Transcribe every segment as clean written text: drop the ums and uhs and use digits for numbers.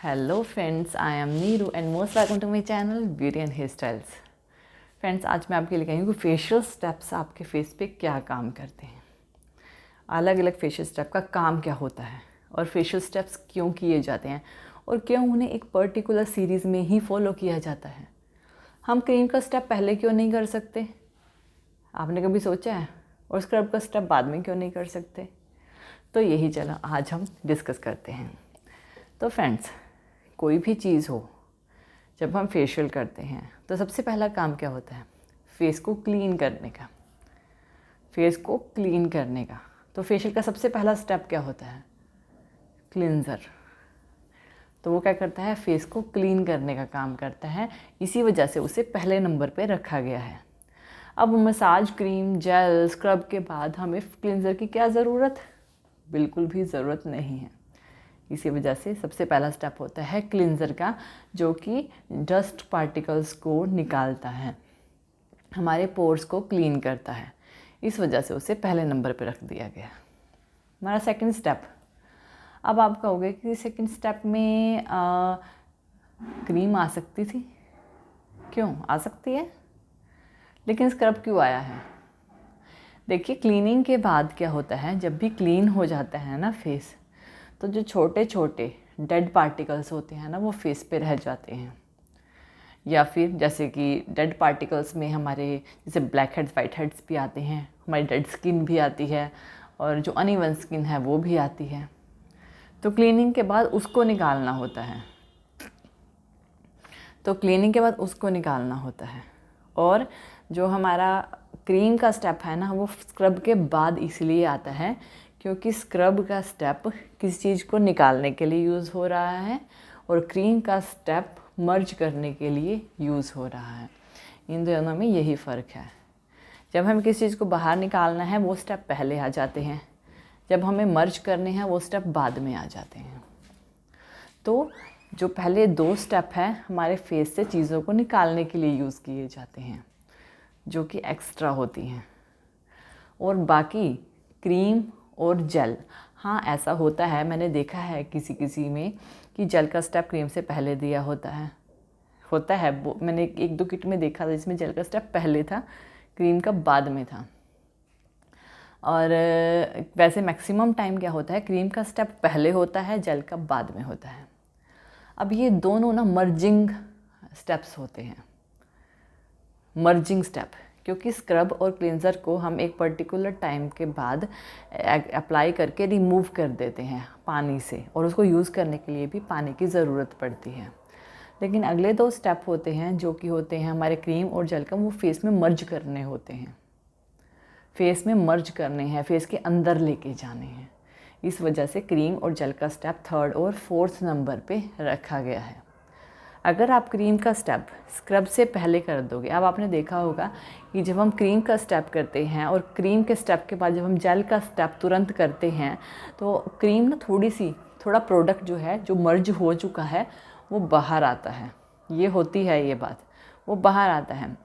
Hello friends, I am Neeru and most welcome to my channel beauty and hairstyles. Friends, आज मैं आपके लिए कहूँगी कि फेशियल स्टेप्स आपके फेस पे क्या काम करते हैं। अलग अलग फेशियल स्टेप का काम क्या होता है और फेशियल स्टेप्स क्यों किए जाते हैं और क्यों उन्हें एक पर्टिकुलर सीरीज़ में ही फॉलो किया जाता है। हम क्रीम का स्टेप पहले क्यों नहीं कर सकते, आपने कभी सोचा है? और स्क्रब का स्टेप बाद में क्यों नहीं कर सकते? तो यही चलो आज हम डिस्कस करते हैं। तो फ्रेंड्स, कोई भी चीज़ हो, जब हम फेशियल करते हैं तो सबसे पहला काम क्या होता है? फेस को क्लीन करने का। फेस को क्लीन करने का तो फेशियल का सबसे पहला स्टेप क्या होता है? क्लिनज़र। तो वो क्या करता है? फेस को क्लीन करने का काम करता है, इसी वजह से उसे पहले नंबर पे रखा गया है। अब मसाज क्रीम, जेल, स्क्रब के बाद हमें क्लिनज़र की क्या ज़रूरत? बिल्कुल भी ज़रूरत नहीं है। इसी वजह से सबसे पहला स्टेप होता है क्लिनज़र का, जो कि डस्ट पार्टिकल्स को निकालता है, हमारे पोर्स को क्लीन करता है। इस वजह से उसे पहले नंबर पर रख दिया गया। हमारा सेकंड स्टेप। अब आप कहोगे कि सेकंड स्टेप में क्रीम आ सकती थी। क्यों आ सकती है, लेकिन स्क्रब क्यों आया है? देखिए, क्लीनिंग के बाद क्या होता है, जब भी क्लीन हो जाता है ना फेस, तो जो छोटे छोटे डेड पार्टिकल्स होते हैं ना, वो फेस पे रह जाते हैं। या फिर जैसे कि डेड पार्टिकल्स में हमारे जैसे ब्लैक हेड्स, वाइट हेड्स भी आते हैं, हमारी डेड स्किन भी आती है और जो अनइवन स्किन है वो भी आती है। तो क्लीनिंग के बाद उसको निकालना होता है। और जो हमारा क्रीम का स्टेप है ना, वो स्क्रब के बाद इसलिए आता है क्योंकि स्क्रब का स्टेप किसी चीज़ को निकालने के लिए यूज़ हो रहा है और क्रीम का स्टेप मर्ज करने के लिए यूज़ हो रहा है। इन दोनों में यही फ़र्क है। जब हमें किसी चीज़ को बाहर निकालना है वो स्टेप पहले आ जाते हैं, जब हमें मर्ज करने हैं वो स्टेप बाद में आ जाते हैं। तो जो पहले दो स्टेप हैं हमारे फेस से चीज़ों को निकालने के लिए यूज़ किए जाते हैं, जो कि एक्स्ट्रा होती हैं। और बाकी क्रीम और जेल, हाँ ऐसा होता है, मैंने देखा है किसी किसी में कि जेल का स्टेप क्रीम से पहले दिया होता है वो मैंने एक दो किट में देखा था जिसमें जेल का स्टेप पहले था, क्रीम का बाद में था। और वैसे मैक्सिमम टाइम क्या होता है, क्रीम का स्टेप पहले होता है, जेल का बाद में होता है। अब ये दोनों ना मर्जिंग स्टेप्स होते हैं, मर्जिंग स्टेप, क्योंकि स्क्रब और क्लींजर को हम एक पर्टिकुलर टाइम के बाद अप्लाई करके रिमूव कर देते हैं पानी से, और उसको यूज़ करने के लिए भी पानी की ज़रूरत पड़ती है। लेकिन अगले दो स्टेप होते हैं जो कि होते हैं हमारे क्रीम और जेल का, वो फेस में मर्ज करने होते हैं, फेस में मर्ज करने हैं, फेस के अंदर लेके जाने हैं। इस वजह से क्रीम और जेल का स्टेप थर्ड और फोर्थ नंबर पे रखा गया है। अगर आप क्रीम का स्टेप स्क्रब से पहले कर दोगे, अब आपने देखा होगा कि जब हम क्रीम का स्टेप करते हैं और क्रीम के स्टेप के बाद जब हम जेल का स्टेप तुरंत करते हैं, तो क्रीम ना थोड़ा प्रोडक्ट जो है, जो मर्ज हो चुका है, वो बाहर आता है। ये होती है ये बात, वो बाहर आता है।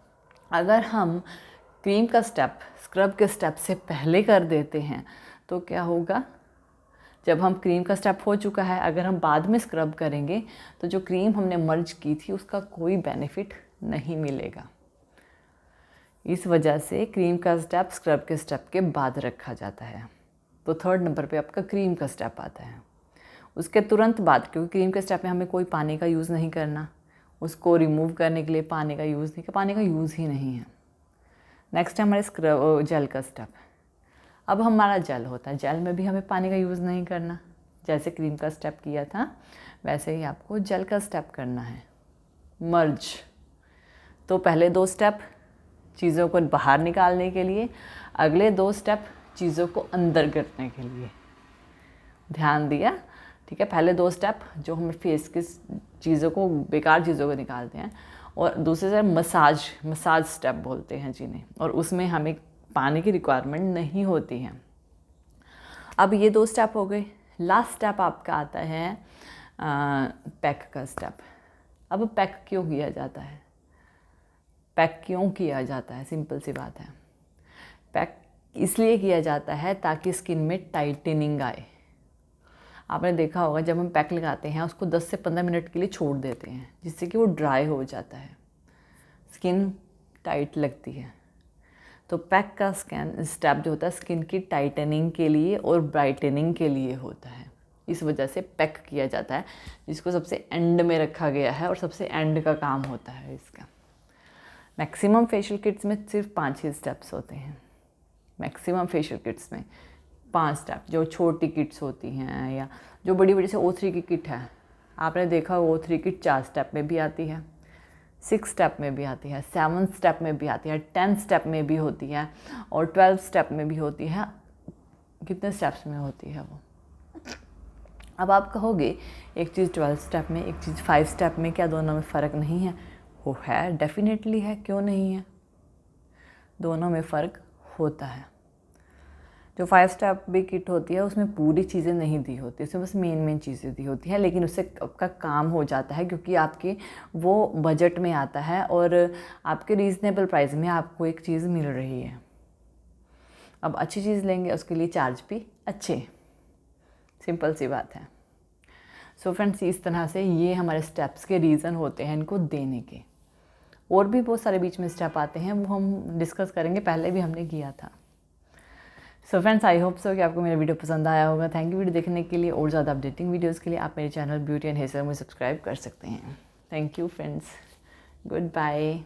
अगर हम क्रीम का स्टेप स्क्रब के स्टेप से पहले कर देते हैं तो क्या होगा, जब हम क्रीम का स्टेप हो चुका है, अगर हम बाद में स्क्रब करेंगे तो जो क्रीम हमने मर्ज की थी उसका कोई बेनिफिट नहीं मिलेगा। इस वजह से क्रीम का स्टेप स्क्रब के स्टेप के बाद रखा जाता है। तो थर्ड नंबर पे आपका क्रीम का स्टेप आता है। उसके तुरंत बाद, क्योंकि क्रीम के स्टेप में हमें कोई पानी का यूज़ नहीं करना, उसको रिमूव करने के लिए पानी का यूज़ ही नहीं है। नेक्स्ट है हमारे स्क्रब जेल का स्टेप। अब हमारा जेल होता है, जेल में भी हमें पानी का यूज़ नहीं करना, जैसे क्रीम का स्टेप किया था वैसे ही आपको जेल का स्टेप करना है, मर्ज। तो पहले दो स्टेप चीज़ों को बाहर निकालने के लिए, अगले दो स्टेप चीज़ों को अंदर करने के लिए। ध्यान दिया? ठीक है, पहले दो स्टेप जो हम फेस की चीज़ों को, बेकार चीज़ों को निकालते हैं, और दूसरे से मसाज स्टेप बोलते हैं जिन्हें, और उसमें हमें पानी की रिक्वायरमेंट नहीं होती है। अब ये दो स्टेप हो गए। लास्ट स्टेप आपका आता है पैक का स्टेप। अब पैक क्यों किया जाता है? सिंपल सी बात है। पैक इसलिए किया जाता है ताकि स्किन में टाइटनिंग आए। आपने देखा होगा जब हम पैक लगाते हैं उसको 10 से 15 मिनट के लिए छोड़ देते हैं, जिससे कि वो ड्राई हो जाता है, स्किन टाइट लगती है। तो पैक का स्टेप जो होता है स्किन की टाइटनिंग के लिए और ब्राइटनिंग के लिए होता है, इस वजह से पैक किया जाता है, जिसको सबसे एंड में रखा गया है और सबसे एंड का काम होता है इसका। मैक्सिमम फेशियल किट्स में सिर्फ 5 ही स्टेप्स होते हैं, मैक्सिमम फेशियल किट्स में 5 स्टेप। जो छोटी किट्स होती हैं या जो बड़ी बड़ी से O3 की किट है, आपने देखा O3 किट 4 स्टेप में भी आती है, 6 स्टेप में भी आती है, 7 स्टेप में भी आती है, 10 स्टेप में भी होती है और 12 स्टेप में भी होती है। कितने स्टेप्स में होती है वो? अब आप कहोगे एक चीज़ 12 स्टेप में, एक चीज़ 5 स्टेप में, क्या दोनों में फ़र्क नहीं है? वो है, डेफिनेटली है, क्यों नहीं है, दोनों में फ़र्क होता है। जो 5 स्टेप भी किट होती है उसमें पूरी चीज़ें नहीं दी होती, उसमें बस मेन चीज़ें दी होती हैं, लेकिन उससे आपका काम हो जाता है क्योंकि आपके वो बजट में आता है और आपके रीज़नेबल प्राइस में आपको एक चीज़ मिल रही है। अब अच्छी चीज़ लेंगे उसके लिए चार्ज भी अच्छे, सिंपल सी बात है। सो फ्रेंड्स, इस तरह से ये हमारे स्टेप्स के रीज़न होते हैं इनको देने के। और भी बहुत सारे बीच में स्टेप आते हैं, वो हम डिस्कस करेंगे, पहले भी हमने किया था। So friends, I hope so कि आपको मेरा वीडियो पसंद आया होगा। थैंक यू वीडियो देखने के लिए। और ज़्यादा अपडेटिंग वीडियोज़ के लिए आप मेरे channel beauty and hairstyle में सब्सक्राइब कर सकते हैं। Thank you friends, good bye.